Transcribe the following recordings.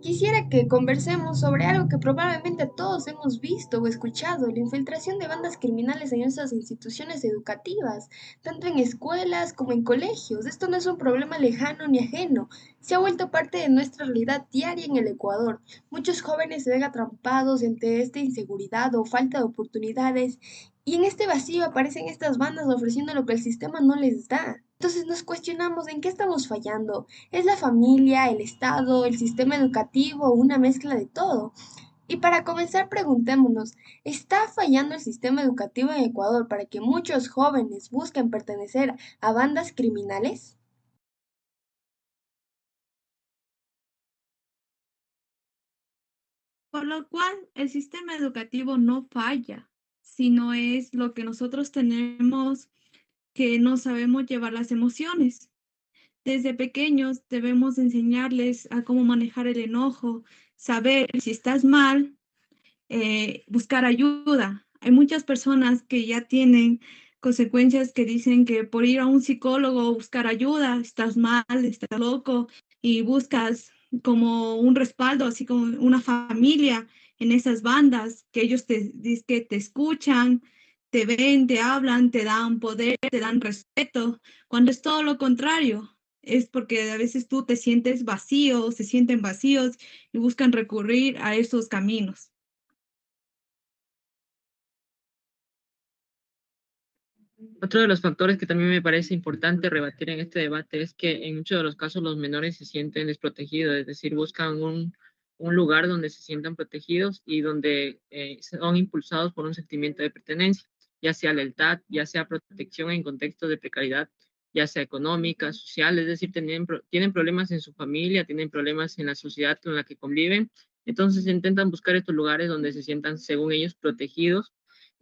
Quisiera que conversemos sobre algo que probablemente todos hemos visto o escuchado, la infiltración de bandas criminales en nuestras instituciones educativas, tanto en escuelas como en colegios. Esto no es un problema lejano ni ajeno, se ha vuelto parte de nuestra realidad diaria en el Ecuador. Muchos jóvenes se ven atrapados entre esta inseguridad o falta de oportunidades, y en este vacío aparecen estas bandas ofreciendo lo que el sistema no les da. Entonces nos cuestionamos en qué estamos fallando. ¿Es la familia, el Estado, el sistema educativo o una mezcla de todo? Y para comenzar, preguntémonos, ¿está fallando el sistema educativo en Ecuador para que muchos jóvenes busquen pertenecer a bandas criminales? Por lo cual, el sistema educativo no falla, sino es lo que nosotros tenemos que no sabemos llevar las emociones. Desde pequeños debemos enseñarles a cómo manejar el enojo, saber si estás mal, buscar ayuda. Hay muchas personas que ya tienen consecuencias que dicen que por ir a un psicólogo o buscar ayuda, estás mal, estás loco y buscas como un respaldo, así como una familia en esas bandas, que ellos que te escuchan, te ven, te hablan, te dan poder, te dan respeto, cuando es todo lo contrario. Es porque a veces tú te sientes vacío, se sienten vacíos y buscan recurrir a esos caminos. Otro de los factores que también me parece importante rebatir en este debate es que en muchos de los casos los menores se sienten desprotegidos, es decir, buscan un lugar donde se sientan protegidos y donde son impulsados por un sentimiento de pertenencia, ya sea lealtad, ya sea protección en contextos de precariedad, ya sea económica, social, es decir, tienen problemas en su familia, tienen problemas en la sociedad con la que conviven, entonces intentan buscar estos lugares donde se sientan, según ellos, protegidos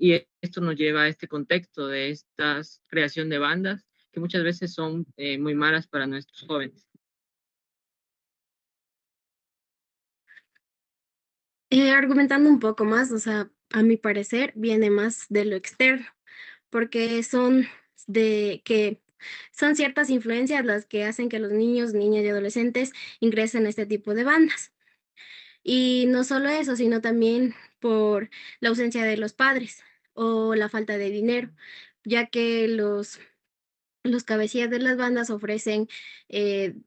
y esto nos lleva a este contexto de esta creación de bandas que muchas veces son muy malas para nuestros jóvenes. Argumentando un poco más, o sea, a mi parecer viene más de lo externo, porque son ciertas influencias las que hacen que los niños, niñas y adolescentes ingresen a este tipo de bandas. Y no solo eso, sino también por la ausencia de los padres o la falta de dinero, ya que los cabecillas de las bandas ofrecen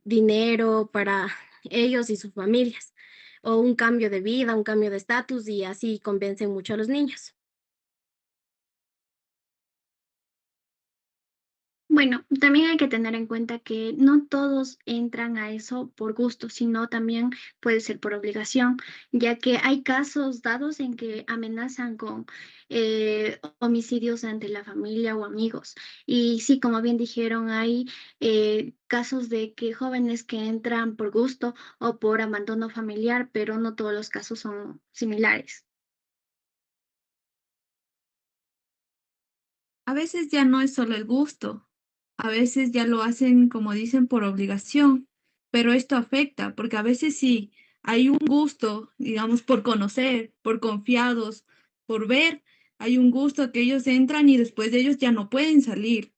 dinero para ellos y sus familias, o un cambio de vida, un cambio de estatus, y así convencen mucho a los niños. Bueno, también hay que tener en cuenta que no todos entran a eso por gusto, sino también puede ser por obligación, ya que hay casos dados en que amenazan con homicidios ante la familia o amigos. Y sí, como bien dijeron, hay casos de que jóvenes que entran por gusto o por abandono familiar, pero no todos los casos son similares. A veces ya no es solo el gusto, a veces ya lo hacen, como dicen, por obligación, pero esto afecta, porque a veces sí hay un gusto, digamos, por conocer, por confiados, por ver, hay un gusto que ellos entran y después de ellos ya no pueden salir.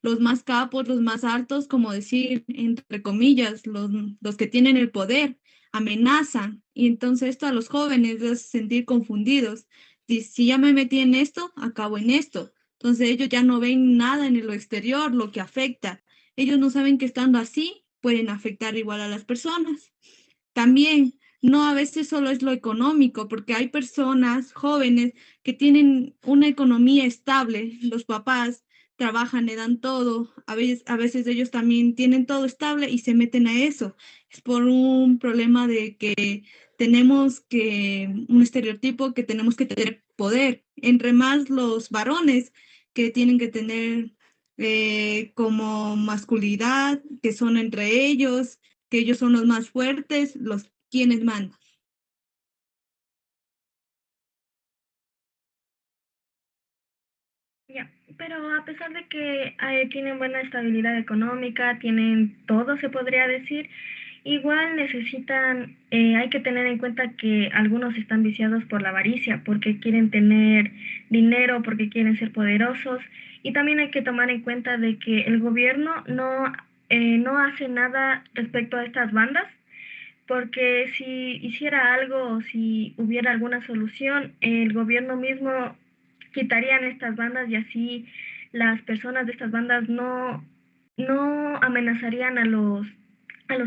Los más capos, los más altos, como decir, entre comillas, los que tienen el poder, amenazan y entonces esto a los jóvenes les hace sentir confundidos. Si ya me metí en esto, acabo en esto. Entonces ellos ya no ven nada en lo exterior, lo que afecta. Ellos no saben que estando así pueden afectar igual a las personas. También, no a veces solo es lo económico, porque hay personas jóvenes que tienen una economía estable, los papás trabajan, le dan todo, a veces ellos también tienen todo estable y se meten a eso. Es por un problema de que un estereotipo que tenemos que tener poder. Entre más los varones que tienen que tener como masculinidad, que son entre ellos, que ellos son los más fuertes, los quienes mandan. Ya, pero a pesar de que tienen buena estabilidad económica, tienen todo, se podría decir, igual necesitan, hay que tener en cuenta que algunos están viciados por la avaricia, porque quieren tener dinero, porque quieren ser poderosos, y también hay que tomar en cuenta de que el gobierno no hace nada respecto a estas bandas, porque si hiciera algo o si hubiera alguna solución, el gobierno mismo quitarían estas bandas y así las personas de estas bandas no amenazarían a los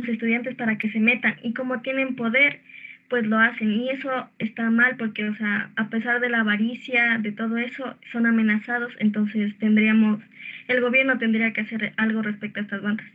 estudiantes para que se metan. Y como tienen poder, pues lo hacen. Y eso está mal porque, o sea, a pesar de la avaricia, de todo eso, son amenazados. Entonces el gobierno tendría que hacer algo respecto a estas bandas.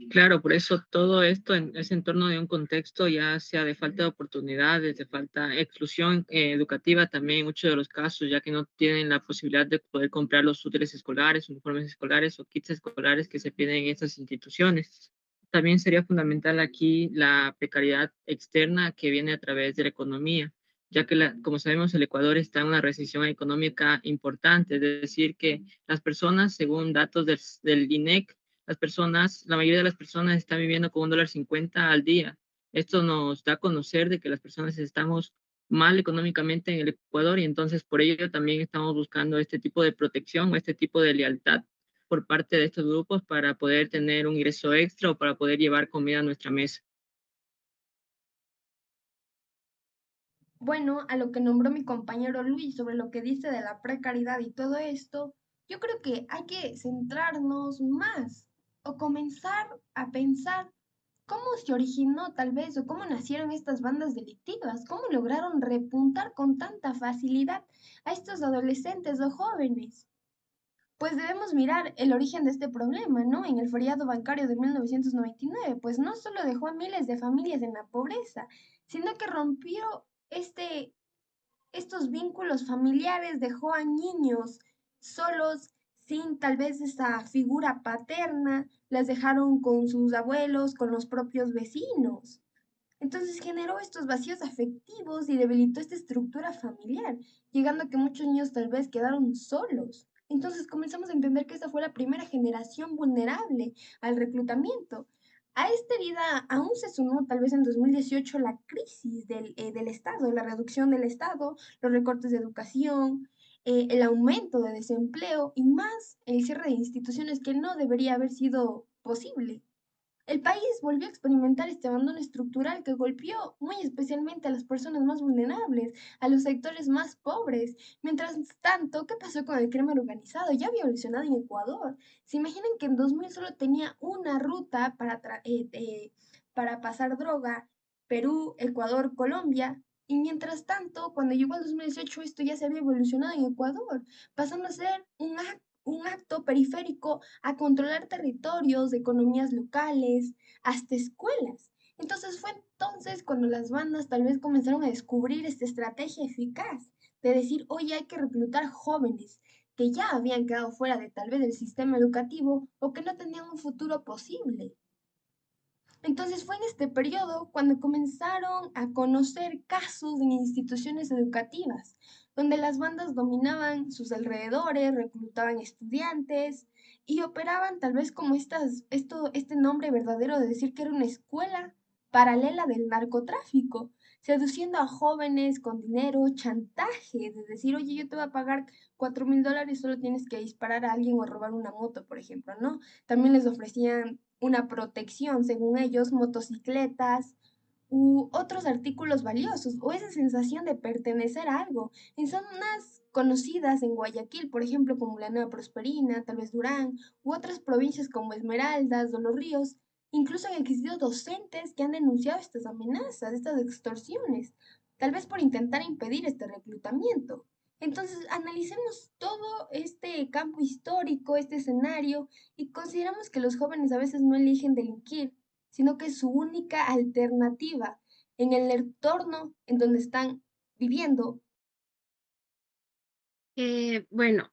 Claro, por eso todo esto es en torno de un contexto ya sea de falta de oportunidades, de falta de exclusión educativa también en muchos de los casos, ya que no tienen la posibilidad de poder comprar los útiles escolares, uniformes escolares o kits escolares que se piden en estas instituciones. También sería fundamental aquí la precariedad externa que viene a través de la economía, ya que, como sabemos, el Ecuador está en una recesión económica importante, es decir, que las personas, según datos del INEC, la mayoría de las personas están viviendo con $1.50 al día. Esto nos da a conocer de que las personas estamos mal económicamente en el Ecuador y entonces por ello también estamos buscando este tipo de protección o este tipo de lealtad por parte de estos grupos para poder tener un ingreso extra o para poder llevar comida a nuestra mesa. Bueno, a lo que nombró mi compañero Luis sobre lo que dice de la precariedad y todo esto, yo creo que hay que centrarnos más o comenzar a pensar cómo se originó tal vez o cómo nacieron estas bandas delictivas, cómo lograron repuntar con tanta facilidad a estos adolescentes o jóvenes. Pues debemos mirar el origen de este problema, ¿no? En el feriado bancario de 1999, pues no solo dejó a miles de familias en la pobreza, sino que rompió estos vínculos familiares, dejó a niños solos, sin tal vez esa figura paterna, las dejaron con sus abuelos, con los propios vecinos. Entonces generó estos vacíos afectivos y debilitó esta estructura familiar, llegando a que muchos niños tal vez quedaron solos. Entonces comenzamos a entender que esta fue la primera generación vulnerable al reclutamiento. A esta herida aún se sumó tal vez en 2018 la crisis del Estado, la reducción del Estado, los recortes de educación, el aumento de desempleo y más el cierre de instituciones que no debería haber sido posible. El país volvió a experimentar este abandono estructural que golpeó muy especialmente a las personas más vulnerables, a los sectores más pobres. Mientras tanto, ¿qué pasó con el crimen organizado? Ya había evolucionado en Ecuador. ¿Se imaginan que en 2000 solo tenía una ruta para pasar droga? Perú, Ecuador, Colombia. Y mientras tanto, cuando llegó el 2018, esto ya se había evolucionado en Ecuador, pasando a ser un acto periférico a controlar territorios, economías locales, hasta escuelas. Entonces fue entonces cuando las bandas tal vez comenzaron a descubrir esta estrategia eficaz de decir, oye, hay que reclutar jóvenes que ya habían quedado fuera de tal vez del sistema educativo o que no tenían un futuro posible. Entonces fue en este periodo cuando comenzaron a conocer casos en instituciones educativas, donde las bandas dominaban sus alrededores, reclutaban estudiantes y operaban tal vez como este nombre verdadero de decir que era una escuela paralela del narcotráfico, seduciendo a jóvenes con dinero, chantaje, de decir, oye, yo te voy a pagar $4,000, solo tienes que disparar a alguien o robar una moto, por ejemplo, ¿no? También les ofrecían una protección, según ellos, motocicletas u otros artículos valiosos o esa sensación de pertenecer a algo. En zonas conocidas en Guayaquil, por ejemplo, como la Nueva Prosperina, tal vez Durán, u otras provincias como Esmeraldas o Los Ríos, incluso han existido docentes que han denunciado estas amenazas, estas extorsiones, tal vez por intentar impedir este reclutamiento. Entonces, analicemos todo este campo histórico, este escenario, y consideramos que los jóvenes a veces no eligen delinquir, sino que es su única alternativa en el entorno en donde están viviendo. Bueno,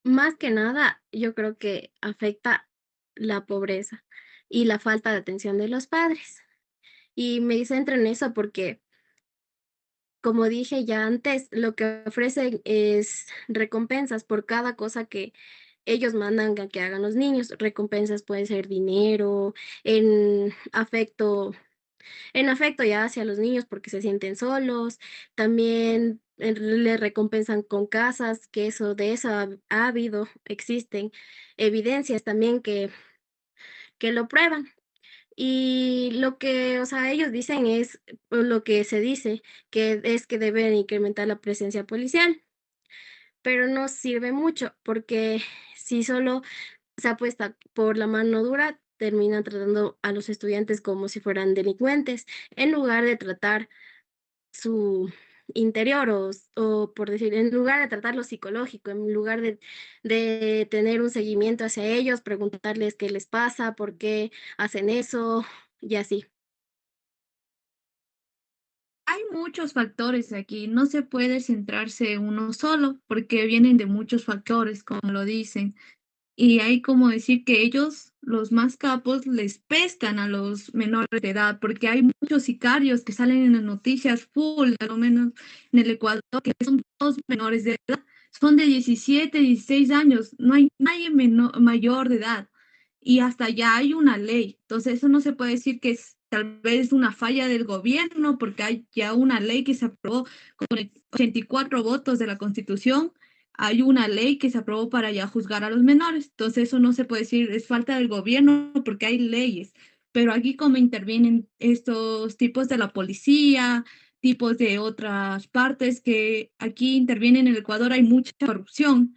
más que nada, yo creo que afecta la pobreza y la falta de atención de los padres. Y me centro en eso porque, como dije ya antes, lo que ofrecen es recompensas por cada cosa que ellos mandan a que hagan los niños. Recompensas pueden ser dinero, en afecto, en afecto ya hacia los niños porque se sienten solos. También les recompensan con casas, que eso de eso ha habido, existen evidencias también que lo prueban. Y lo que, o sea, ellos dicen es, o lo que se dice, que es que deben incrementar la presencia policial, pero no sirve mucho porque si solo se apuesta por la mano dura, terminan tratando a los estudiantes como si fueran delincuentes, en lugar de tratar su interior o por decir, en lugar de tratar lo psicológico, en lugar de tener un seguimiento hacia ellos, preguntarles qué les pasa, por qué hacen eso y así. Hay muchos factores aquí, no se puede centrarse en uno solo, porque vienen de muchos factores, como lo dicen. Y hay como decir que ellos, los más capos, les pescan a los menores de edad, porque hay muchos sicarios que salen en las noticias full, a lo menos en el Ecuador, que son todos menores de edad, son de 17, 16 años, no hay nadie mayor de edad. Y hasta ya hay una ley. Entonces, eso no se puede decir que es tal vez una falla del gobierno, porque hay ya una ley que se aprobó con 84 votos de la Constitución, hay una ley que se aprobó para ya juzgar a los menores. Entonces eso no se puede decir es falta del gobierno porque hay leyes. Pero aquí como intervienen estos tipos de la policía, tipos de otras partes que aquí intervienen en el Ecuador, hay mucha corrupción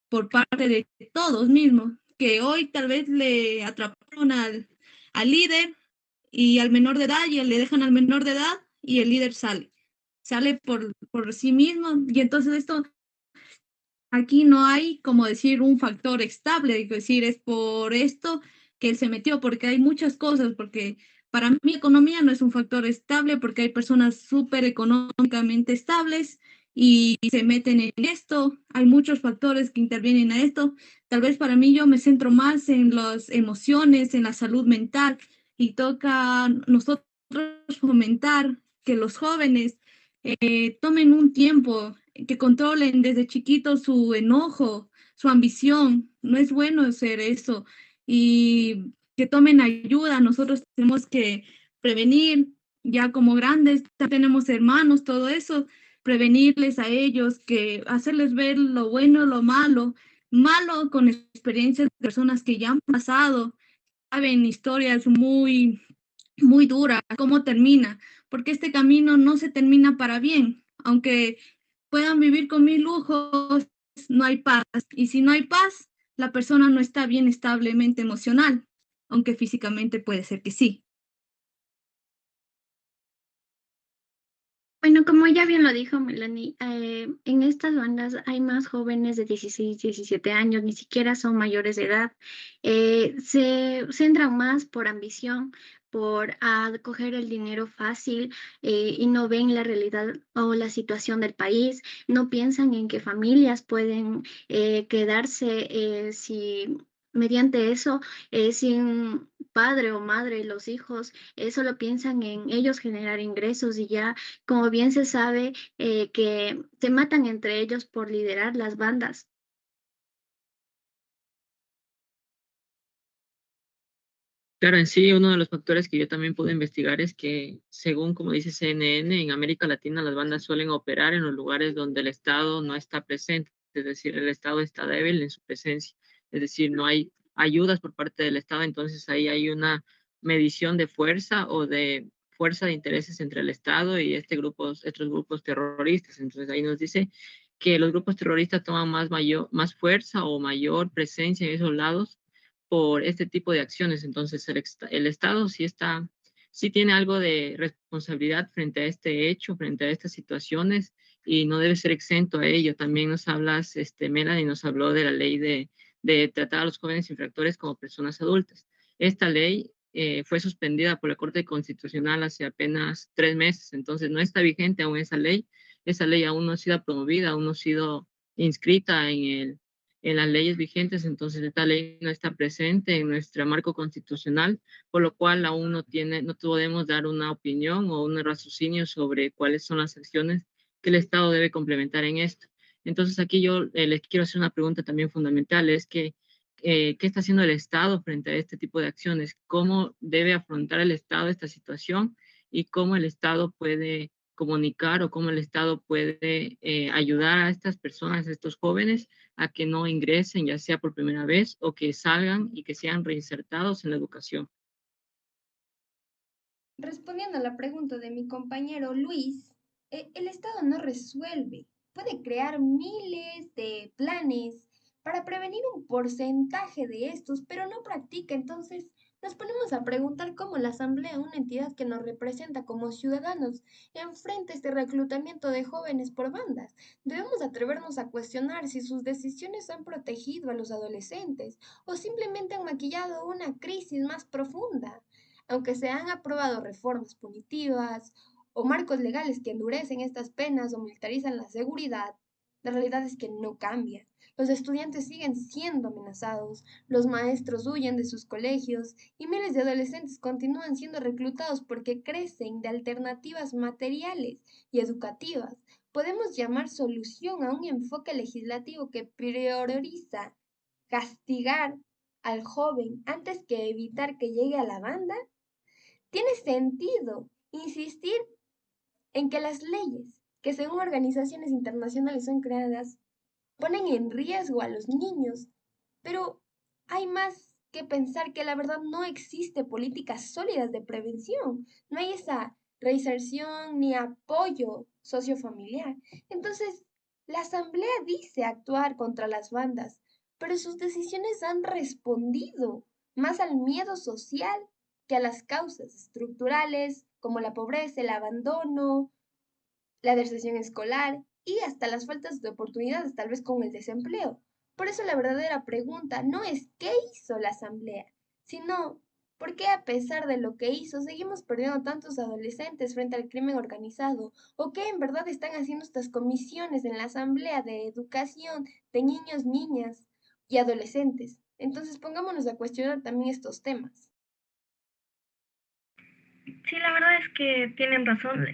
por parte de todos mismos, que hoy tal vez le atraparon al líder y al menor de edad y le dejan al menor de edad y el líder sale por sí mismo y entonces esto aquí no hay como decir un factor estable, es decir, es por esto que él se metió, porque hay muchas cosas, porque para mí economía no es un factor estable, porque hay personas súper económicamente estables y se meten en esto, hay muchos factores que intervienen a esto. Tal vez para mí yo me centro más en las emociones, en la salud mental y toca a nosotros fomentar que los jóvenes tomen un tiempo, que controlen desde chiquitos su enojo, su ambición. No es bueno hacer eso y que tomen ayuda. Nosotros tenemos que prevenir, ya como grandes, ya tenemos hermanos, todo eso, prevenirles a ellos, que hacerles ver lo bueno, lo malo, malo con experiencias de personas que ya han pasado, saben historias muy dura, cómo termina, porque este camino no se termina para bien, aunque puedan vivir con mil lujos, no hay paz, y si no hay paz, la persona no está bien establemente emocional, aunque físicamente puede ser que sí. Bueno, como ya bien lo dijo Melanie, en estas bandas hay más jóvenes de 16, 17 años, ni siquiera son mayores de edad. Se centran más por ambición, por coger el dinero fácil y no ven la realidad o la situación del país, no piensan en que familias pueden quedarse si mediante eso, sin padre o madre, los hijos solo piensan en ellos generar ingresos y ya como bien se sabe, que se matan entre ellos por liderar las bandas. Claro, en sí, uno de los factores que yo también pude investigar es que, según como dice CNN, en América Latina las bandas suelen operar en los lugares donde el Estado no está presente, es decir, el Estado está débil en su presencia, es decir, no hay ayudas por parte del Estado, entonces ahí hay una medición de fuerza o de fuerza de intereses entre el Estado y estos grupos terroristas. Entonces ahí nos dice que los grupos terroristas toman más fuerza o mayor presencia en esos lados por este tipo de acciones. Entonces, el Estado sí tiene algo de responsabilidad frente a este hecho, frente a estas situaciones, y no debe ser exento a ello. También nos hablas, Melanie nos habló de la ley de tratar a los jóvenes infractores como personas adultas. Esta ley fue suspendida por la Corte Constitucional hace apenas 3 meses, entonces no está vigente aún esa ley. Esa ley aún no ha sido promovida, aún no ha sido inscrita en las leyes vigentes, entonces esta ley no está presente en nuestro marco constitucional, por lo cual aún no podemos dar una opinión o un raciocinio sobre cuáles son las acciones que el Estado debe complementar en esto. Entonces aquí yo les quiero hacer una pregunta también fundamental, es que ¿qué está haciendo el Estado frente a este tipo de acciones? ¿Cómo debe afrontar el Estado esta situación y cómo el Estado puede comunicar o cómo el Estado puede ayudar a estas personas, a estos jóvenes, a que no ingresen, ya sea por primera vez, o que salgan y que sean reinsertados en la educación. Respondiendo a la pregunta de mi compañero Luis, el Estado no resuelve. Puede crear miles de planes para prevenir un porcentaje de estos, pero no practica. Entonces, nos ponemos a preguntar cómo la Asamblea, una entidad que nos representa como ciudadanos, enfrenta este reclutamiento de jóvenes por bandas. Debemos atrevernos a cuestionar si sus decisiones han protegido a los adolescentes o simplemente han maquillado una crisis más profunda. Aunque se han aprobado reformas punitivas o marcos legales que endurecen estas penas o militarizan la seguridad, la realidad es que no cambia. Los estudiantes siguen siendo amenazados, los maestros huyen de sus colegios y miles de adolescentes continúan siendo reclutados porque crecen de alternativas materiales y educativas. Podemos llamar solución a un enfoque legislativo que prioriza castigar al joven antes que evitar que llegue a la banda. Tiene sentido insistir en que las leyes que según organizaciones internacionales son creadas ponen en riesgo a los niños, pero hay más que pensar que la verdad no existe políticas sólidas de prevención, no hay esa reinserción ni apoyo sociofamiliar. Entonces, la Asamblea dice actuar contra las bandas, pero sus decisiones han respondido más al miedo social que a las causas estructurales como la pobreza, el abandono, la deserción escolar y hasta las faltas de oportunidades, tal vez con el desempleo. Por eso la verdadera pregunta no es qué hizo la Asamblea, sino por qué a pesar de lo que hizo seguimos perdiendo tantos adolescentes frente al crimen organizado, o qué en verdad están haciendo estas comisiones en la Asamblea de Educación de niños, niñas y adolescentes. Entonces pongámonos a cuestionar también estos temas. Sí, la verdad es que tienen razón.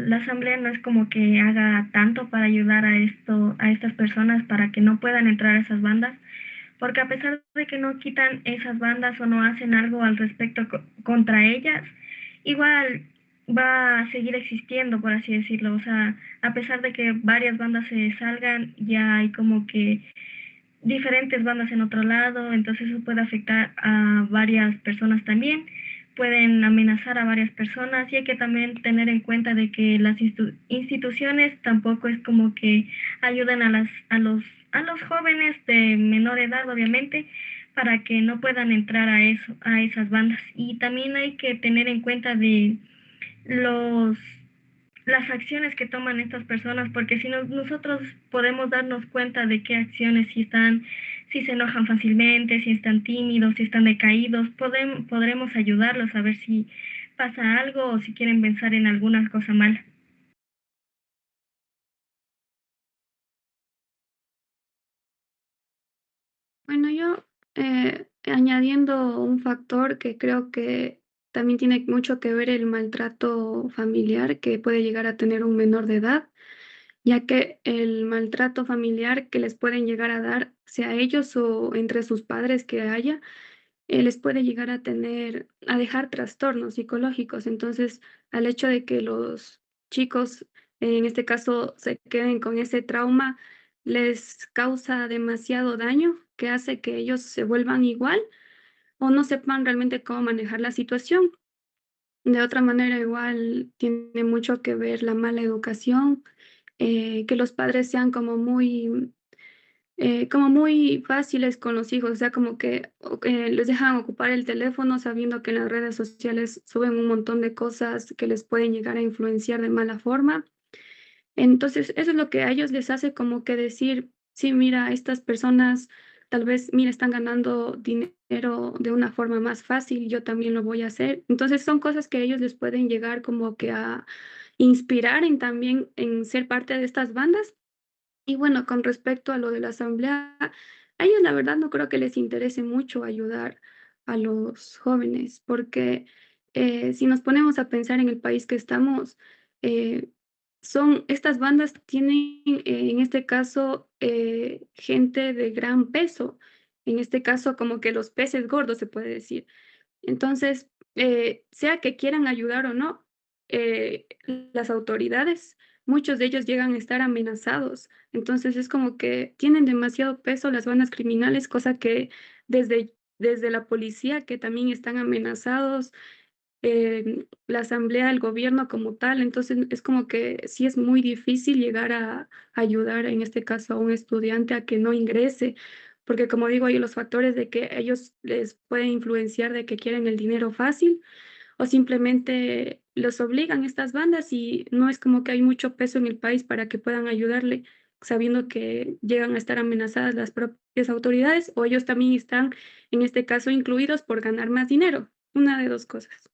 La asamblea no es como que haga tanto para ayudar a estas personas para que no puedan entrar a esas bandas, porque a pesar de que no quitan esas bandas o no hacen algo al respecto contra ellas, igual va a seguir existiendo, por así decirlo. O sea, a pesar de que varias bandas se salgan, ya hay como que diferentes bandas en otro lado, entonces eso puede afectar a varias personas también, pueden amenazar a varias personas y hay que también tener en cuenta de que las instituciones tampoco es como que ayudan a los jóvenes de menor edad, obviamente, para que no puedan entrar a esas bandas. Y también hay que tener en cuenta de los las acciones que toman estas personas, porque si nosotros podemos darnos cuenta de qué acciones, si se enojan fácilmente, si están tímidos, si están decaídos, podremos ayudarlos a ver si pasa algo o si quieren pensar en alguna cosa mala. Bueno, yo añadiendo un factor que creo que también tiene mucho que ver el maltrato familiar que puede llegar a tener un menor de edad, ya que el maltrato familiar que les pueden llegar a dar, sea ellos o entre sus padres que haya, les puede llegar a a dejar trastornos psicológicos. Entonces, al hecho de que los chicos, en este caso, se queden con ese trauma, les causa demasiado daño que hace que ellos se vuelvan igual o no sepan realmente cómo manejar la situación. De otra manera, igual tiene mucho que ver la mala educación, que los padres sean como muy fáciles con los hijos, o sea, como que les dejan ocupar el teléfono sabiendo que en las redes sociales suben un montón de cosas que les pueden llegar a influenciar de mala forma. Entonces, eso es lo que a ellos les hace como que decir, sí, mira, estas personas tal vez, mira, están ganando dinero de una forma más fácil, yo también lo voy a hacer. Entonces, son cosas que a ellos les pueden llegar como que a inspirar en también en ser parte de estas bandas. Y bueno, con respecto a lo de la asamblea, a ellos la verdad no creo que les interese mucho ayudar a los jóvenes, porque si nos ponemos a pensar en el país que estamos, eh, estas bandas tienen en este caso gente de gran peso, en este caso como que los peces gordos se puede decir. Entonces, sea que quieran ayudar o no, las autoridades, muchos de ellos llegan a estar amenazados. Entonces es como que tienen demasiado peso las bandas criminales, cosa que desde la policía, que también están amenazados, la asamblea, el gobierno como tal. Entonces es como que sí es muy difícil llegar a ayudar, en este caso, a un estudiante a que no ingrese, porque como digo, hay los factores de que ellos les pueden influenciar de que quieren el dinero fácil o simplemente los obligan estas bandas y no es como que hay mucho peso en el país para que puedan ayudarle, sabiendo que llegan a estar amenazadas las propias autoridades o ellos también están, en este caso, incluidos por ganar más dinero. Una de dos cosas.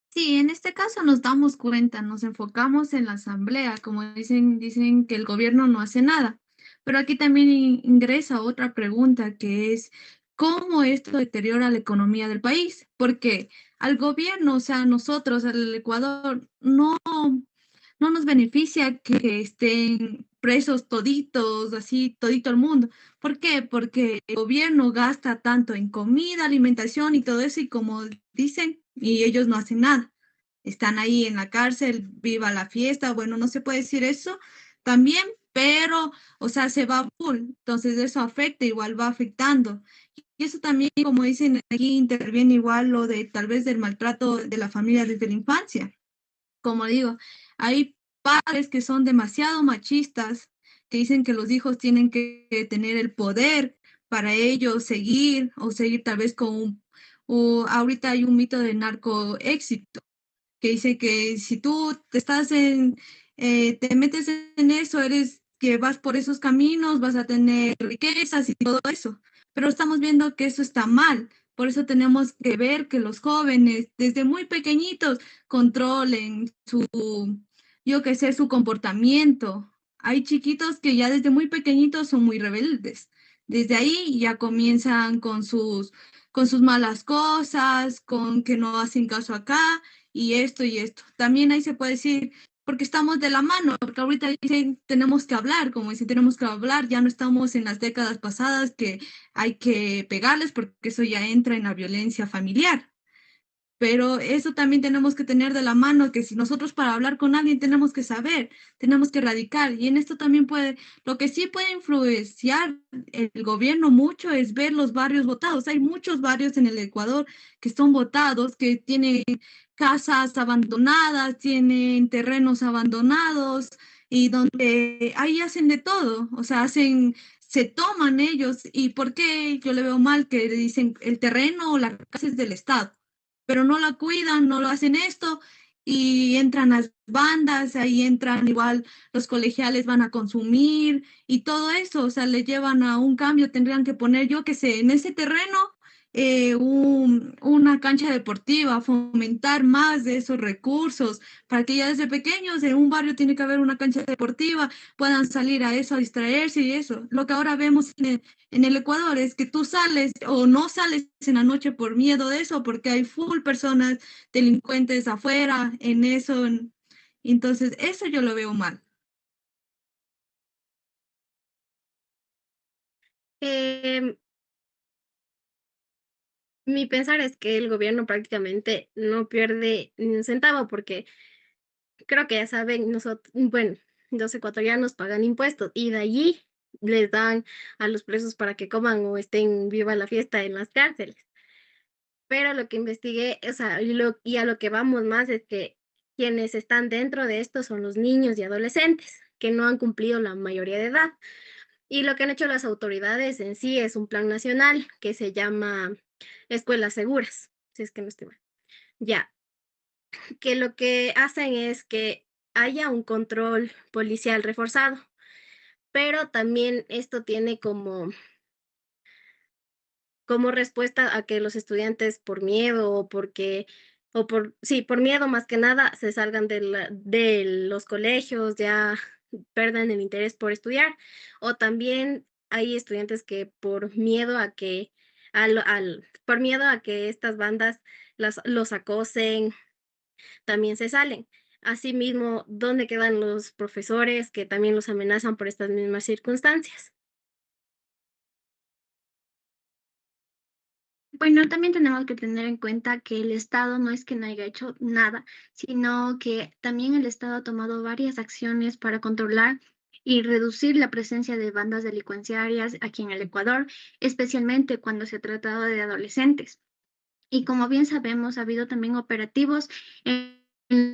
Sí, en este caso nos damos cuenta, nos enfocamos en la asamblea, como dicen que el gobierno no hace nada. Pero aquí también ingresa otra pregunta que es, ¿cómo esto deteriora la economía del país? Porque al gobierno, o sea, nosotros, al Ecuador, no nos beneficia que estén presos toditos, así, todito el mundo. ¿Por qué? Porque el gobierno gasta tanto en comida, alimentación y todo eso, y como dicen, y ellos no hacen nada. Están ahí en la cárcel, viva la fiesta, bueno, no se puede decir eso también, pero, o sea, se va full, entonces eso afecta, igual va afectando. Y eso también, como dicen aquí, interviene igual lo de tal vez del maltrato de la familia desde la infancia. Como digo, hay padres que son demasiado machistas, que dicen que los hijos tienen que tener el poder para ellos seguir o seguir tal vez con o ahorita hay un mito de narco éxito, que dice que si tú te metes en eso, eres que vas por esos caminos, vas a tener riquezas y todo eso. Pero estamos viendo que eso está mal. Por eso tenemos que ver que los jóvenes, desde muy pequeñitos, controlen yo qué sé, su comportamiento. Hay chiquitos que ya desde muy pequeñitos son muy rebeldes. Desde ahí ya comienzan con sus malas cosas, con que no hacen caso acá y esto y esto. También ahí se puede decir, porque estamos de la mano, porque ahorita dicen tenemos que hablar, como dicen tenemos que hablar, ya no estamos en las décadas pasadas que hay que pegarles porque eso ya entra en la violencia familiar. Pero eso también tenemos que tener de la mano, que si nosotros para hablar con alguien tenemos que saber, tenemos que radicar. Y en esto también lo que sí puede influenciar el gobierno mucho es ver los barrios votados. Hay muchos barrios en el Ecuador que son votados, que tienen casas abandonadas, tienen terrenos abandonados y donde ahí hacen de todo, o sea, se toman ellos. ¿Y por qué yo le veo mal que dicen el terreno o la casa es del Estado? Pero no la cuidan, no lo hacen esto y entran las bandas, ahí entran igual los colegiales van a consumir y todo eso, o sea, le llevan a un cambio, tendrían que poner, yo qué sé, en ese terreno una cancha deportiva, fomentar más de esos recursos para que ya desde pequeños en un barrio tiene que haber una cancha deportiva, puedan salir a eso, a distraerse y eso. Lo que ahora vemos en el Ecuador es que tú sales o no sales en la noche por miedo de eso, porque hay full personas delincuentes afuera en eso. Entonces, eso yo lo veo mal. Em, Mi pensar es que el gobierno prácticamente no pierde ni un centavo porque creo que ya saben, nosotros, bueno, los ecuatorianos pagan impuestos y de allí les dan a los presos para que coman o estén viva la fiesta en las cárceles. Pero lo que investigué, o sea, y a lo que vamos más es que quienes están dentro de esto son los niños y adolescentes que no han cumplido la mayoría de edad. Y lo que han hecho las autoridades en sí es un plan nacional que se llama Escuelas Seguras, si es que no estoy mal. Ya, que lo que hacen es que haya un control policial reforzado, pero también esto tiene como respuesta a que los estudiantes por miedo o sí, por miedo más que nada, se salgan de los colegios, ya perdan el interés por estudiar, o también hay estudiantes que por miedo a que, por miedo a que estas bandas los acosen, también se salen. Asimismo, ¿dónde quedan los profesores que también los amenazan por estas mismas circunstancias? Bueno, también tenemos que tener en cuenta que el Estado no es que no haya hecho nada, sino que también el Estado ha tomado varias acciones para controlar y reducir la presencia de bandas delincuenciarias aquí en el Ecuador, especialmente cuando se ha tratado de adolescentes. Y como bien sabemos, ha habido también operativos en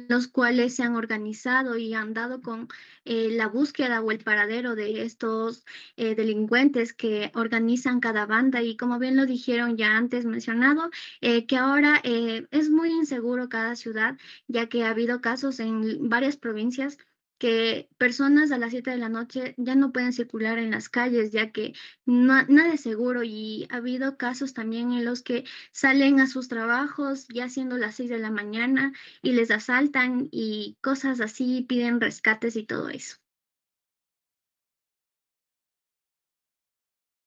los cuales se han organizado y han dado con la búsqueda o el paradero de estos delincuentes que organizan cada banda. Y como bien lo dijeron ya antes mencionado, que ahora es muy inseguro cada ciudad, ya que ha habido casos en varias provincias que personas a las 7 de la noche ya no pueden circular en las calles, ya que nada es seguro. Y ha habido casos también en los que salen a sus trabajos ya siendo las 6 de la mañana y les asaltan y cosas así, piden rescates y todo eso.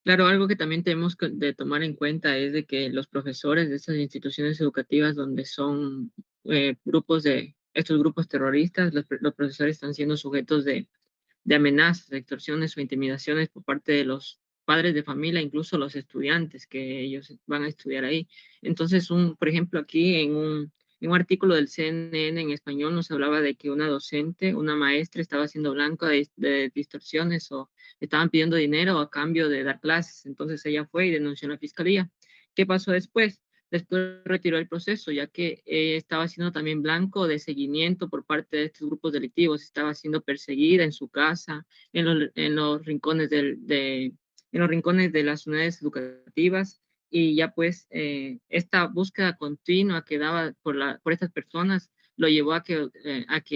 Claro, algo que también tenemos de tomar en cuenta es de que los profesores de estas instituciones educativas donde son estos grupos terroristas, los profesores están siendo sujetos de amenazas, de extorsiones o intimidaciones por parte de los padres de familia, incluso los estudiantes que ellos van a estudiar ahí. Entonces, por ejemplo, aquí en un artículo del CNN en español nos hablaba de que una docente, una maestra, estaba siendo blanca de distorsiones o estaban pidiendo dinero a cambio de dar clases. Entonces ella fue y denunció a la fiscalía. ¿Qué pasó después? Después retiró el proceso, ya que estaba siendo también blanco de seguimiento por parte de estos grupos delictivos, estaba siendo perseguida en su casa, en los rincones en los rincones de las unidades educativas, y ya pues esta búsqueda continua que daba por estas personas lo llevó a que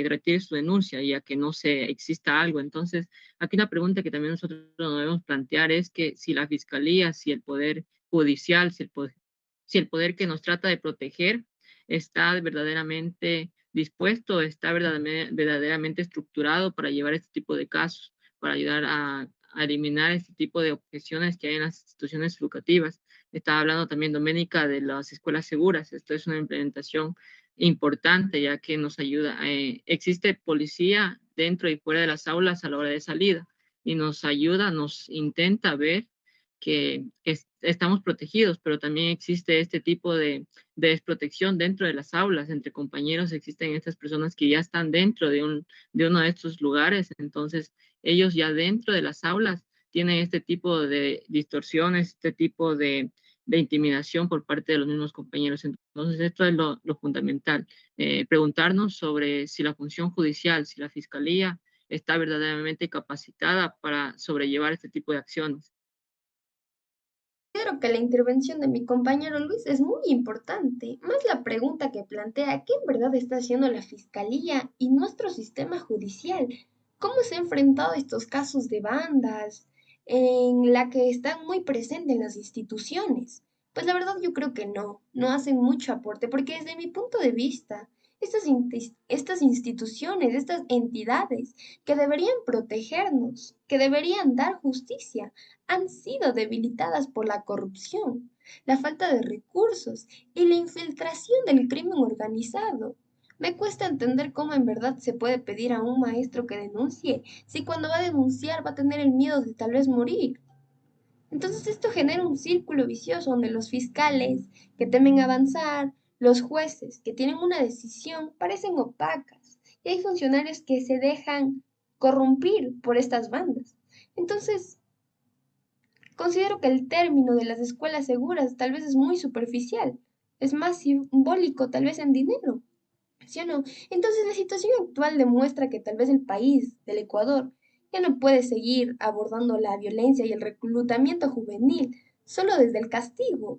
retire su denuncia y a que no se exista algo. Entonces, aquí una pregunta que también nosotros nos debemos plantear es que si la fiscalía, si el poder judicial, si el poder que nos trata de proteger está verdaderamente dispuesto, está verdaderamente estructurado para llevar este tipo de casos, para ayudar a eliminar este tipo de objeciones que hay en las instituciones educativas. Estaba hablando también Doménica de las escuelas seguras. Esto es una implementación importante ya que nos ayuda. Existe policía dentro y fuera de las aulas a la hora de salida y nos ayuda, nos intenta ver que estamos protegidos, pero también existe este tipo de desprotección dentro de las aulas, entre compañeros existen estas personas que ya están dentro de uno de estos lugares, entonces ellos ya dentro de las aulas tienen este tipo de distorsiones, este tipo de intimidación por parte de los mismos compañeros. Entonces, esto es lo fundamental, preguntarnos sobre si la función judicial, si la fiscalía está verdaderamente capacitada para sobrellevar este tipo de acciones. Considero que la intervención de mi compañero Luis es muy importante, más la pregunta que plantea qué en verdad está haciendo la Fiscalía y nuestro sistema judicial, cómo se ha enfrentado a estos casos de bandas en la que están muy presentes en las instituciones. Pues la verdad yo creo que no hacen mucho aporte, porque desde mi punto de vista, estas instituciones, estas entidades que deberían protegernos, que deberían dar justicia, han sido debilitadas por la corrupción, la falta de recursos y la infiltración del crimen organizado. Me cuesta entender cómo en verdad se puede pedir a un maestro que denuncie, si cuando va a denunciar va a tener el miedo de tal vez morir. Entonces esto genera un círculo vicioso donde los fiscales que temen avanzar, los jueces que tienen una decisión parecen opacas y hay funcionarios que se dejan corrompir por estas bandas. Entonces, considero que el término de las escuelas seguras tal vez es muy superficial, es más simbólico tal vez en dinero, ¿sí o no? Entonces la situación actual demuestra que tal vez el país del Ecuador ya no puede seguir abordando la violencia y el reclutamiento juvenil solo desde el castigo,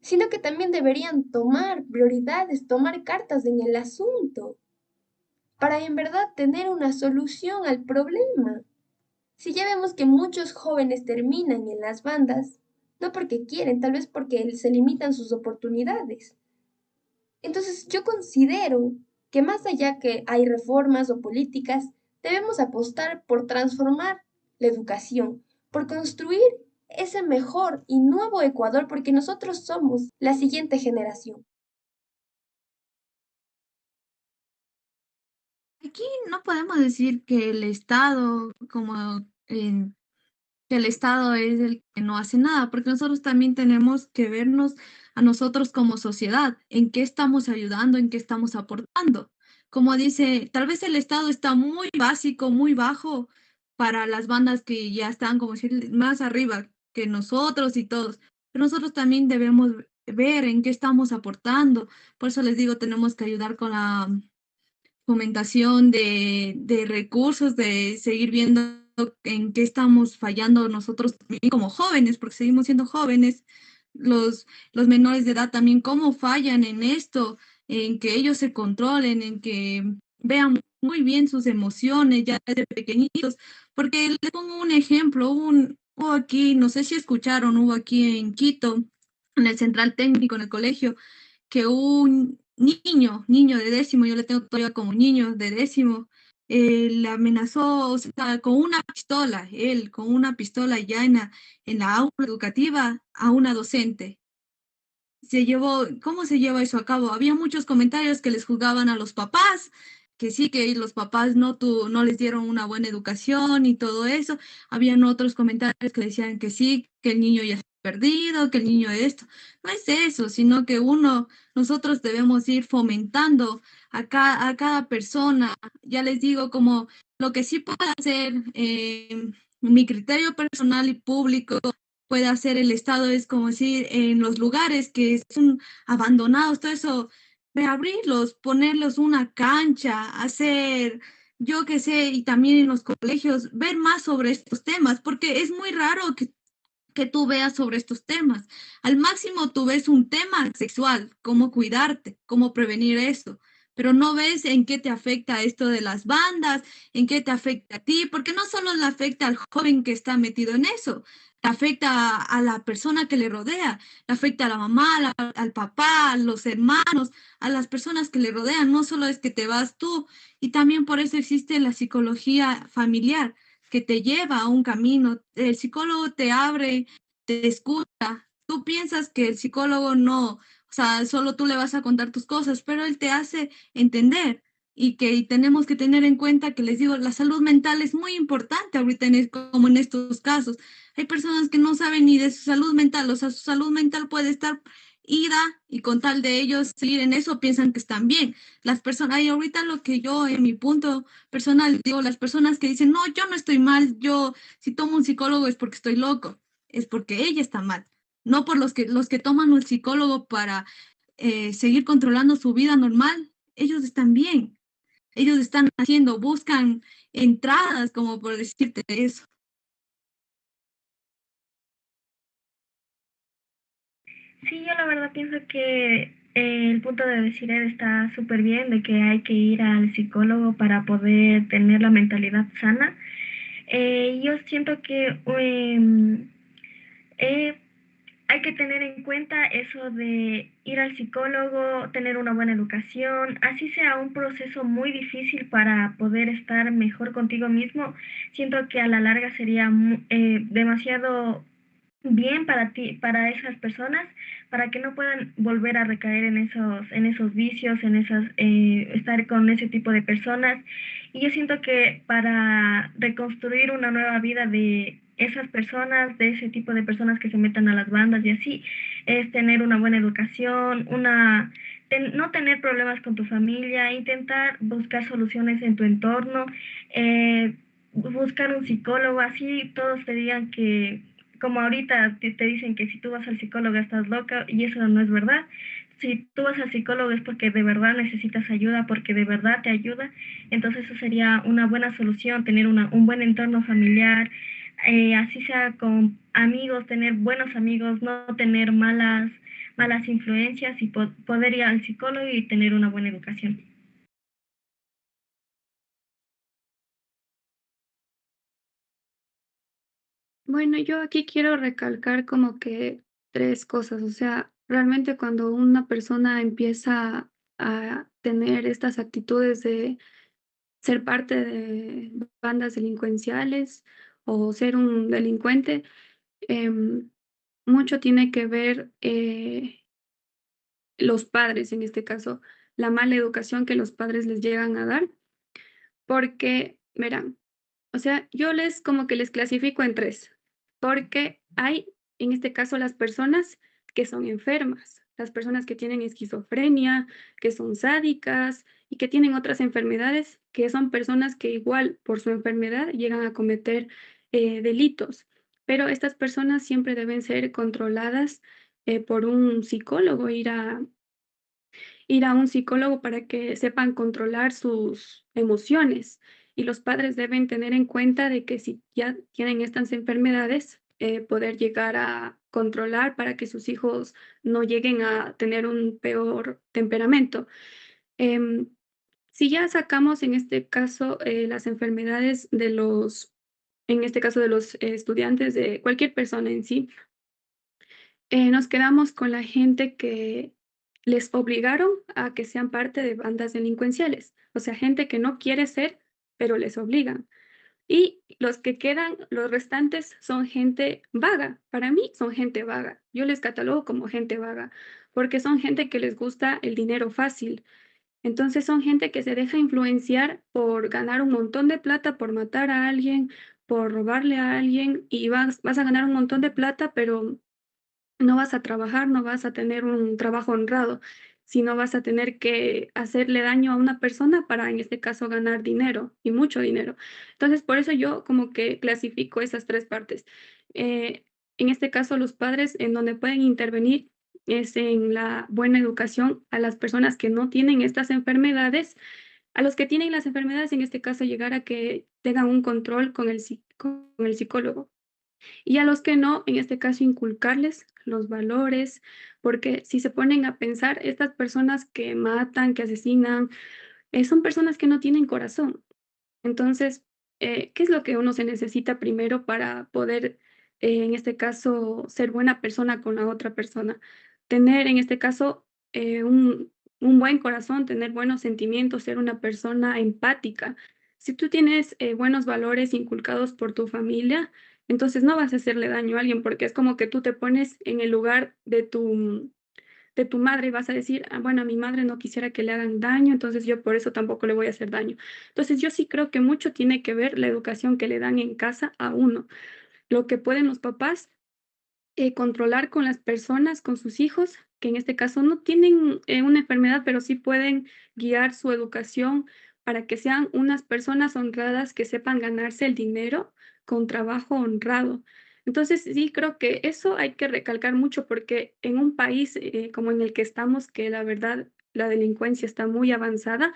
sino que también deberían tomar prioridades, tomar cartas en el asunto, para en verdad tener una solución al problema. Si ya vemos que muchos jóvenes terminan en las bandas, no porque quieren, tal vez porque se limitan sus oportunidades. Entonces yo considero que más allá que hay reformas o políticas, debemos apostar por transformar la educación, por construir ese mejor y nuevo Ecuador, porque nosotros somos la siguiente generación. Aquí no podemos decir que el Estado, como en que el Estado es el que no hace nada, porque nosotros también tenemos que vernos a nosotros como sociedad, en qué estamos ayudando, en qué estamos aportando. Como dice, tal vez el Estado está muy básico, muy bajo para las bandas que ya están como decir, más arriba que nosotros y todos, pero nosotros también debemos ver en qué estamos aportando. Por eso les digo, tenemos que ayudar con la fomentación de recursos, de seguir viendo en qué estamos fallando nosotros también como jóvenes, porque seguimos siendo jóvenes, los menores de edad también, cómo fallan en esto, en que ellos se controlen, en que vean muy bien sus emociones ya desde pequeñitos, porque les pongo un ejemplo, hubo aquí, no sé si escucharon, hubo aquí en Quito, en el central técnico, en el colegio, que un niño de décimo, yo le tengo todavía como niño de décimo, le amenazó, o sea, con una pistola, él con una pistola ya en la aula educativa a una docente. ¿Cómo se lleva eso a cabo? Había muchos comentarios que les juzgaban a los papás, que sí, que los papás no les dieron una buena educación y todo eso. Habían otros comentarios que decían que sí, que el niño ya está perdido, que el niño esto. No es eso, sino que nosotros debemos ir fomentando a cada persona. Ya les digo, como lo que sí puedo hacer, mi criterio personal y público puede hacer el Estado es como decir, en los lugares que son abandonados, todo eso, reabrirlos, ponerlos una cancha, hacer, yo qué sé, y también en los colegios, ver más sobre estos temas, porque es muy raro que tú veas sobre estos temas. Al máximo tú ves un tema sexual, cómo cuidarte, cómo prevenir eso, pero no ves en qué te afecta esto de las bandas, en qué te afecta a ti, porque no solo le afecta al joven que está metido en eso, te afecta a la persona que le rodea, le afecta a la mamá, al papá, a los hermanos, a las personas que le rodean, no solo es que te vas tú, y también por eso existe la psicología familiar que te lleva a un camino. El psicólogo te abre, te escucha. Tú piensas que el psicólogo no, o sea, solo tú le vas a contar tus cosas, pero él te hace entender y que tenemos que tener en cuenta que les digo, la salud mental es muy importante ahorita como en estos casos. Hay personas que no saben ni de su salud mental, o sea, su salud mental puede estar ida y con tal de ellos seguir en eso piensan que están bien. Las personas, y ahorita lo que yo en mi punto personal, digo, las personas que dicen, no, yo no estoy mal, yo si tomo un psicólogo es porque estoy loco, es porque ella está mal, no por los que toman un psicólogo para seguir controlando su vida normal, ellos están bien, ellos están haciendo, buscan entradas, como por decirte eso. Sí, yo la verdad pienso que el punto de decir él está súper bien, de que hay que ir al psicólogo para poder tener la mentalidad sana. Yo siento que eh, hay que tener en cuenta eso de ir al psicólogo, tener una buena educación, así sea un proceso muy difícil para poder estar mejor contigo mismo. Siento que a la larga sería demasiado bien para ti, para esas personas, para que no puedan volver a recaer en esos vicios, en esas, estar con ese tipo de personas. Y yo siento que para reconstruir una nueva vida de esas personas, de ese tipo de personas que se metan a las bandas y así, es tener una buena educación, no tener problemas con tu familia, intentar buscar soluciones en tu entorno, buscar un psicólogo, así todos te digan que como ahorita te dicen que si tú vas al psicólogo estás loca y eso no es verdad. Si tú vas al psicólogo es porque de verdad necesitas ayuda, porque de verdad te ayuda. Entonces eso sería una buena solución, tener un buen entorno familiar, así sea con amigos, tener buenos amigos, no tener malas influencias y poder ir al psicólogo y tener una buena educación. Bueno, yo aquí quiero recalcar como que tres cosas, o sea, realmente cuando una persona empieza a tener estas actitudes de ser parte de bandas delincuenciales o ser un delincuente, em, mucho tiene que ver los padres, en este caso, la mala educación que los padres les llegan a dar, porque, verán, o sea, yo les como que les clasifico en tres. porque hay, en este caso, las personas que son enfermas, las personas que tienen esquizofrenia, que son sádicas y que tienen otras enfermedades, que son personas que igual por su enfermedad llegan a cometer delitos. Pero estas personas siempre deben ser controladas por un psicólogo, ir a un psicólogo para que sepan controlar sus emociones. Y los padres deben tener en cuenta de que si ya tienen estas enfermedades, poder llegar a controlar para que sus hijos no lleguen a tener un peor temperamento. Em, si ya sacamos en este caso las enfermedades de en este caso de los estudiantes, de cualquier persona en sí, nos quedamos con la gente que les obligaron a que sean parte de bandas delincuenciales, o sea, gente que no quiere ser, pero les obligan. Y los que quedan, los restantes, son gente vaga. Para mí son gente vaga. Yo les catalogo como gente vaga, porque son gente que les gusta el dinero fácil. Entonces son gente que se deja influenciar por ganar un montón de plata, por matar a alguien, por robarle a alguien, y vas a ganar un montón de plata, pero no vas a trabajar, no vas a tener un trabajo honrado, sino vas a tener que hacerle daño a una persona para, en este caso, ganar dinero y mucho dinero. Entonces, por eso yo como que clasifico esas tres partes. Eh, en este caso, los padres en donde pueden intervenir es en la buena educación a las personas que no tienen estas enfermedades, a los que tienen las enfermedades, en este caso, llegar a que tengan un control con con el psicólogo. Y a los que no, en este caso, inculcarles los valores, porque si se ponen a pensar, estas personas que matan, que asesinan, son personas que no tienen corazón. Entonces, ¿qué es lo que uno se necesita primero para poder, en este caso, ser buena persona con la otra persona? Tener, en este caso, un buen corazón, tener buenos sentimientos, ser una persona empática. Si tú tienes buenos valores inculcados por tu familia, entonces no vas a hacerle daño a alguien, porque es como que tú te pones en el lugar de tu madre y vas a decir, ah, bueno, a mi madre no quisiera que le hagan daño, entonces yo por eso tampoco le voy a hacer daño. Entonces yo sí creo que mucho tiene que ver la educación que le dan en casa a uno, lo que pueden los papás controlar con las personas, con sus hijos, que en este caso no tienen una enfermedad, pero sí pueden guiar su educación para que sean unas personas honradas que sepan ganarse el dinero con trabajo honrado. Entonces, sí, creo que eso hay que recalcar mucho porque en un país como en el que estamos, que la verdad la delincuencia está muy avanzada,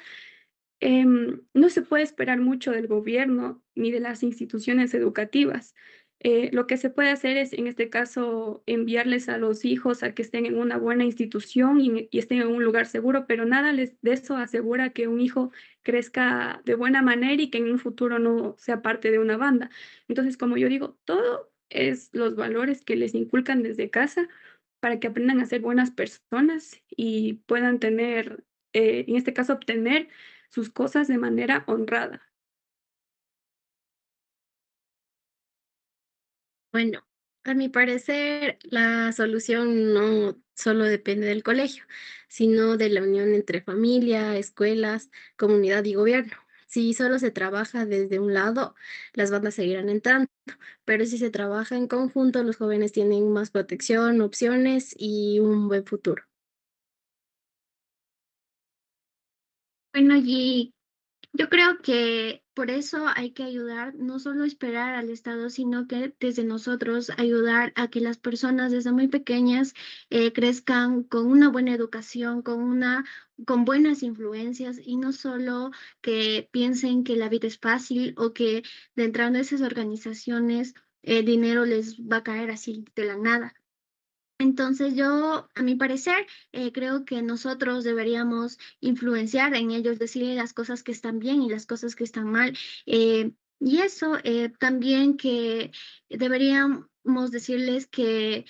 no se puede esperar mucho del gobierno ni de las instituciones educativas. Lo que se puede hacer es, en este caso, enviarles a los hijos a que estén en una buena institución y estén en un lugar seguro, pero nada de eso asegura que un hijo crezca de buena manera y que en un futuro no sea parte de una banda. Entonces, como yo digo, todo es los valores que les inculcan desde casa para que aprendan a ser buenas personas y puedan tener, en este caso, obtener sus cosas de manera honrada. Bueno, a mi parecer, la solución no solo depende del colegio, sino de la unión entre familia, escuelas, comunidad y gobierno. Si solo se trabaja desde un lado, las bandas seguirán entrando, pero si se trabaja en conjunto, los jóvenes tienen más protección, opciones y un buen futuro. Bueno, y yo creo que por eso hay que ayudar, no solo esperar al Estado, sino que desde nosotros ayudar a que las personas desde muy pequeñas crezcan con una buena educación, con buenas influencias y no solo que piensen que la vida es fácil o que de entrando a esas organizaciones el dinero les va a caer así de la nada. Entonces yo, a mi parecer, creo que nosotros deberíamos influenciar en ellos, decirles las cosas que están bien y las cosas que están mal. Y eso también que deberíamos decirles que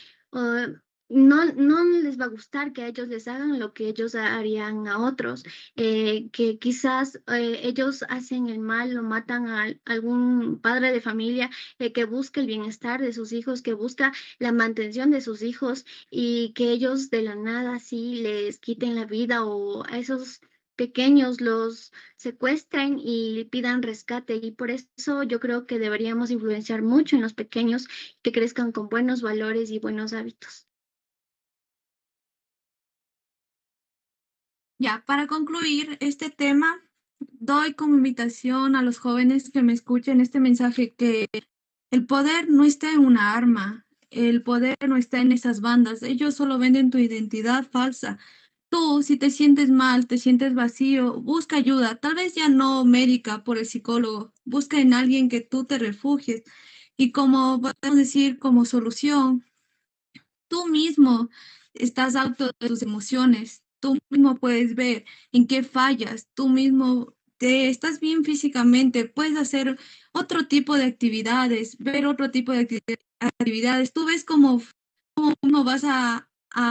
no les va a gustar que a ellos les hagan lo que ellos harían a otros, que quizás ellos hacen el mal o matan a algún padre de familia que busca el bienestar de sus hijos, que busca la mantención de sus hijos y que ellos de la nada sí les quiten la vida o a esos pequeños los secuestren y pidan rescate. Y por eso yo creo que deberíamos influenciar mucho en los pequeños que crezcan con buenos valores y buenos hábitos. Ya, para concluir este tema, doy como invitación a los jóvenes que me escuchen este mensaje que el poder no está en una arma, el poder no está en esas bandas, ellos solo venden tu identidad falsa. Tú, si te sientes mal, te sientes vacío, busca ayuda, tal vez ya no médica por el psicólogo, busca en alguien que tú te refugies. Y como podemos decir, como solución, tú mismo estás auto de tus emociones, tú mismo puedes ver en qué fallas, tú mismo te estás bien físicamente, puedes hacer otro tipo de actividades, ver otro tipo de actividades. Tú ves cómo no vas a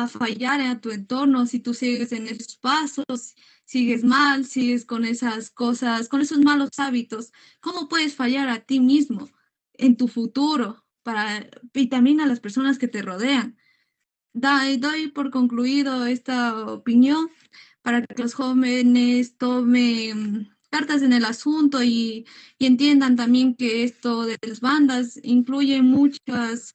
fallar a tu entorno si tú sigues en esos pasos, sigues mal, sigues con esas cosas, con esos malos hábitos. ¿Cómo puedes fallar a ti mismo en tu futuro y también a las personas que te rodean? Doy por concluido esta opinión para que los jóvenes tomen cartas en el asunto y entiendan también que esto de las bandas incluye muchos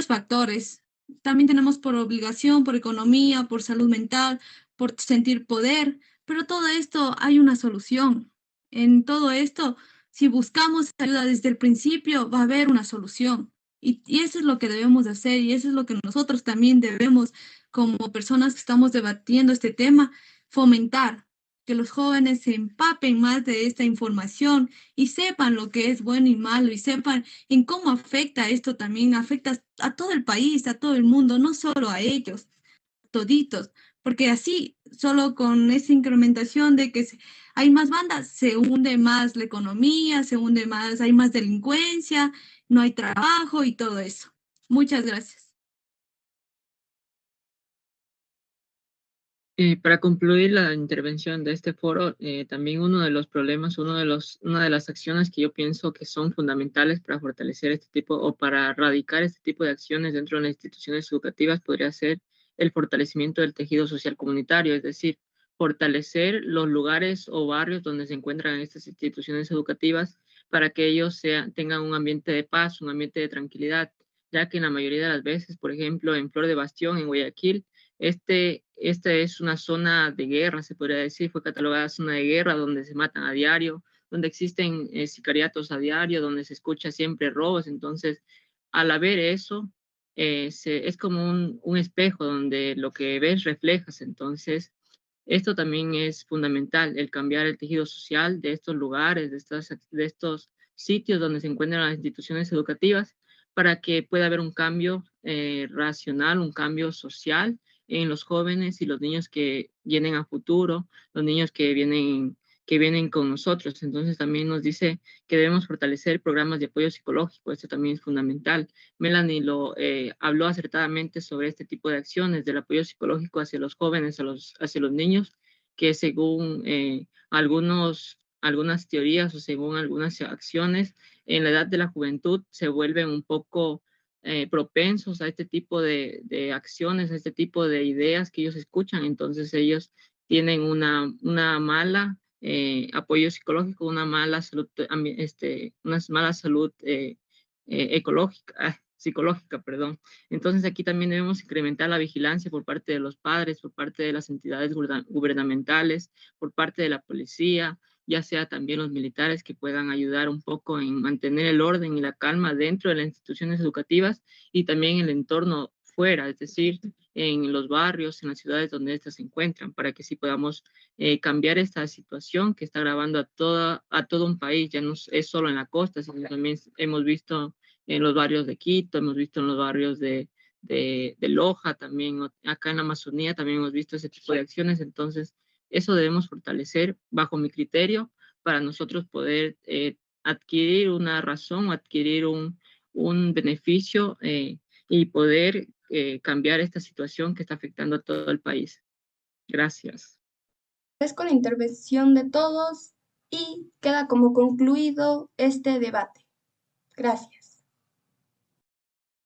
factores. También tenemos por obligación, por economía, por salud mental, por sentir poder, pero todo esto hay una solución. En todo esto, si buscamos ayuda desde el principio, va a haber una solución. Y eso es lo que debemos de hacer y eso es lo que nosotros también debemos, como personas que estamos debatiendo este tema, fomentar, que los jóvenes se empapen más de esta información y sepan lo que es bueno y malo y sepan en cómo afecta esto también, afecta a todo el país, a todo el mundo, no solo a ellos, toditos, porque así, solo con esa incrementación de que hay más bandas, se hunde más la economía, se hunde más, hay más delincuencia, no hay trabajo y todo eso. Muchas gracias. Para concluir la intervención de este foro, también uno de los problemas, una de las acciones que yo pienso que son fundamentales para fortalecer este tipo o para erradicar este tipo de acciones dentro de las instituciones educativas podría ser el fortalecimiento del tejido social comunitario, es decir, fortalecer los lugares o barrios donde se encuentran estas instituciones educativas para que ellos tengan un ambiente de paz, un ambiente de tranquilidad, ya que en la mayoría de las veces, por ejemplo, en Flor de Bastión, en Guayaquil, esta es una zona de guerra, se podría decir, fue catalogada zona de guerra donde se matan a diario, donde existen sicariatos a diario, donde se escucha siempre robos. Entonces, al haber eso, es como un espejo donde lo que ves reflejas. Entonces, esto también es fundamental, el cambiar el tejido social de estos lugares, de estos sitios donde se encuentran las instituciones educativas, para que pueda haber un cambio racional, un cambio social en los jóvenes y los niños que vienen a futuro, los niños que vienen con nosotros. Entonces también nos dice que debemos fortalecer programas de apoyo psicológico, esto también es fundamental. Melanie habló acertadamente sobre este tipo de acciones del apoyo psicológico hacia los jóvenes, hacia los niños, que según algunas teorías o según algunas acciones, en la edad de la juventud se vuelven un poco propensos a este tipo de acciones, a este tipo de ideas que ellos escuchan. Entonces ellos tienen una mala apoyo psicológico, una mala salud psicológica, perdón. Entonces aquí también debemos incrementar la vigilancia por parte de los padres, por parte de las entidades gubernamentales, por parte de la policía, ya sea también los militares que puedan ayudar un poco en mantener el orden y la calma dentro de las instituciones educativas y también en el entorno fuera, es decir, en los barrios, en las ciudades donde éstas se encuentran, para que sí podamos cambiar esta situación que está agravando a todo un país. Ya no es solo en la costa, sino también hemos visto en los barrios de Quito, hemos visto en los barrios de Loja, también acá en la Amazonía también hemos visto ese tipo de acciones. Entonces, eso debemos fortalecer bajo mi criterio para nosotros poder adquirir una razón o adquirir un beneficio y poder cambiar esta situación que está afectando a todo el país. Gracias. Agradezco la intervención de todos y queda como concluido este debate. Gracias.